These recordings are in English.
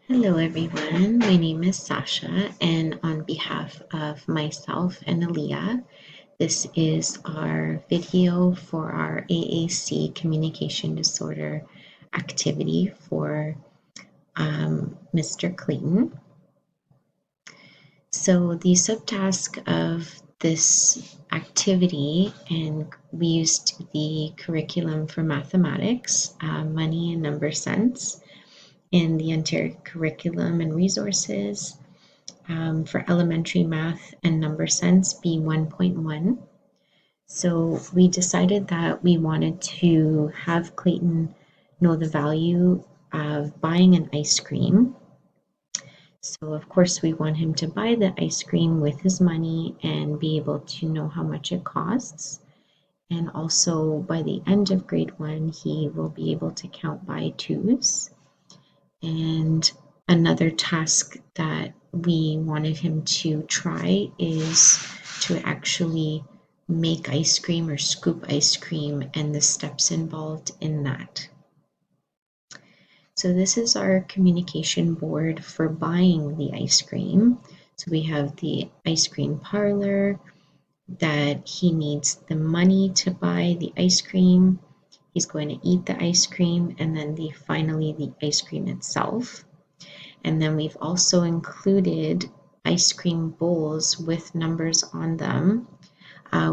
Hello everyone, my name is Sasha, and on behalf of myself and Aliya, this is our video for our AAC communication disorder activity for Mr. Clayton. So the subtask of this activity, and we used the curriculum for mathematics, money and number sense, in the Ontario curriculum and resources. For elementary math and number sense be 1.1. So we decided that we wanted to have Clayton know the value of buying an ice cream. So of course we want him to buy the ice cream with his money and be able to know how much it costs. And also by the end of grade 1, he will be able to count by twos. And another task that we wanted him to try is to actually make ice cream or scoop ice cream and the steps involved in that. So this is our communication board for buying the ice cream. So we have the ice cream parlor, that he needs the money to buy the ice cream. He's going to eat the ice cream, and then finally the ice cream itself. And then we've also included ice cream bowls with numbers on them.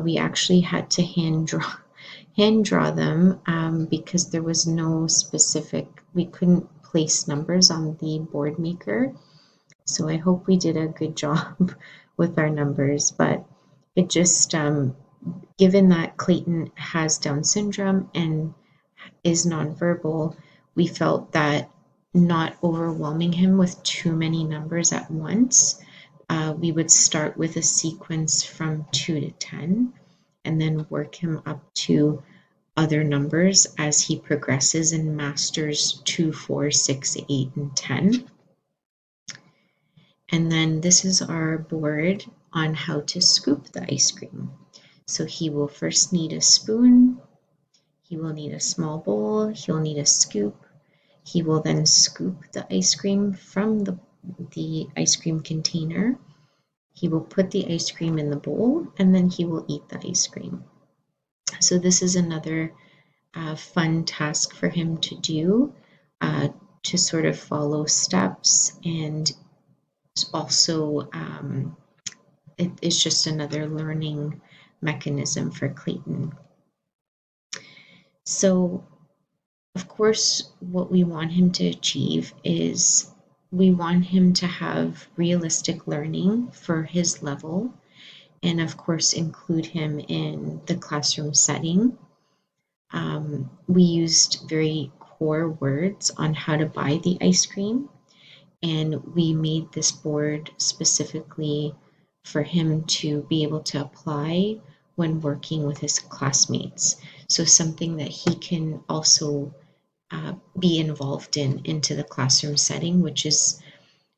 We actually had to hand draw them because there was no specific, we couldn't place numbers on the board maker. So I hope we did a good job with our numbers, but it just, given that Clayton has Down syndrome and is nonverbal, we felt that not overwhelming him with too many numbers at once. We would start with a sequence from 2 to 10 and then work him up to other numbers as he progresses and masters 2, 4, 6, 8, and 10. And then this is our board on how to scoop the ice cream. So he will first need a spoon, he will need a small bowl, he'll need a scoop. He will then scoop the ice cream from the ice cream container. He will put the ice cream in the bowl, and then he will eat the ice cream. So this is another fun task for him to do, to sort of follow steps, and also it is just another learning mechanism for Clayton. So of course, what we want him to achieve is we want him to have realistic learning for his level, and of course include him in the classroom setting. We used very core words on how to buy the ice cream, and we made this board specifically for him to be able to apply when working with his classmates. So something that he can also be involved into the classroom setting, which is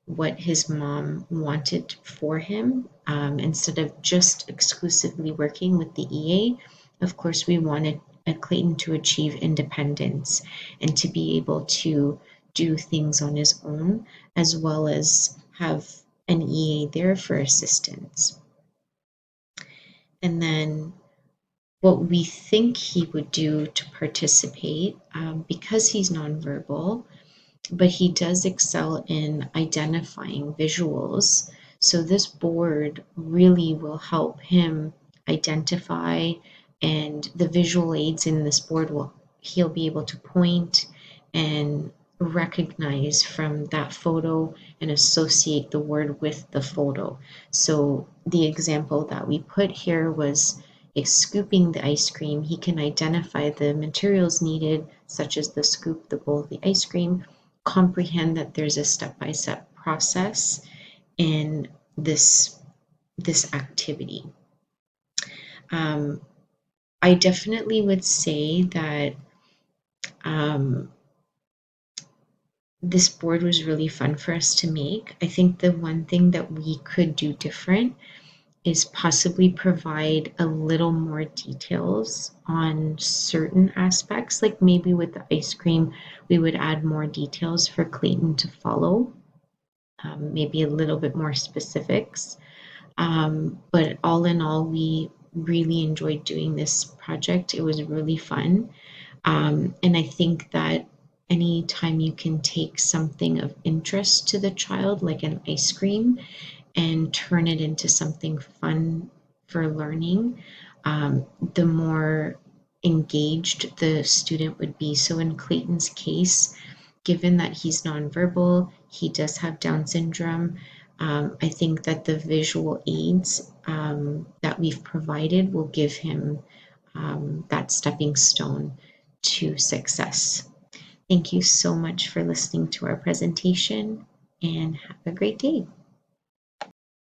what his mom wanted for him. Instead of just exclusively working with the EA, of course, we wanted Clayton to achieve independence and to be able to do things on his own, as well as have an EA there for assistance. And then what we think he would do to participate, because he's nonverbal, but he does excel in identifying visuals. So this board really will help him identify, and the visual aids in this board he'll be able to point and recognize from that photo and associate the word with the photo. So the example that we put here was scooping the ice cream. He can identify the materials needed, such as the scoop, the bowl, the ice cream, comprehend that there's a step-by-step process in this activity. I definitely would say that this board was really fun for us to make. I think the one thing that we could do different is possibly provide a little more details on certain aspects. Like maybe with the ice cream, we would add more details for Clayton to follow. maybe a little bit more specifics. But all in all, we really enjoyed doing this project. It was really fun. And I think that anytime you can take something of interest to the child, like an ice cream, and turn it into something fun for learning, the more engaged the student would be. So in Clayton's case, given that he's nonverbal, he does have Down syndrome, I think that the visual aids that we've provided will give him that stepping stone to success. Thank you so much for listening to our presentation and have a great day.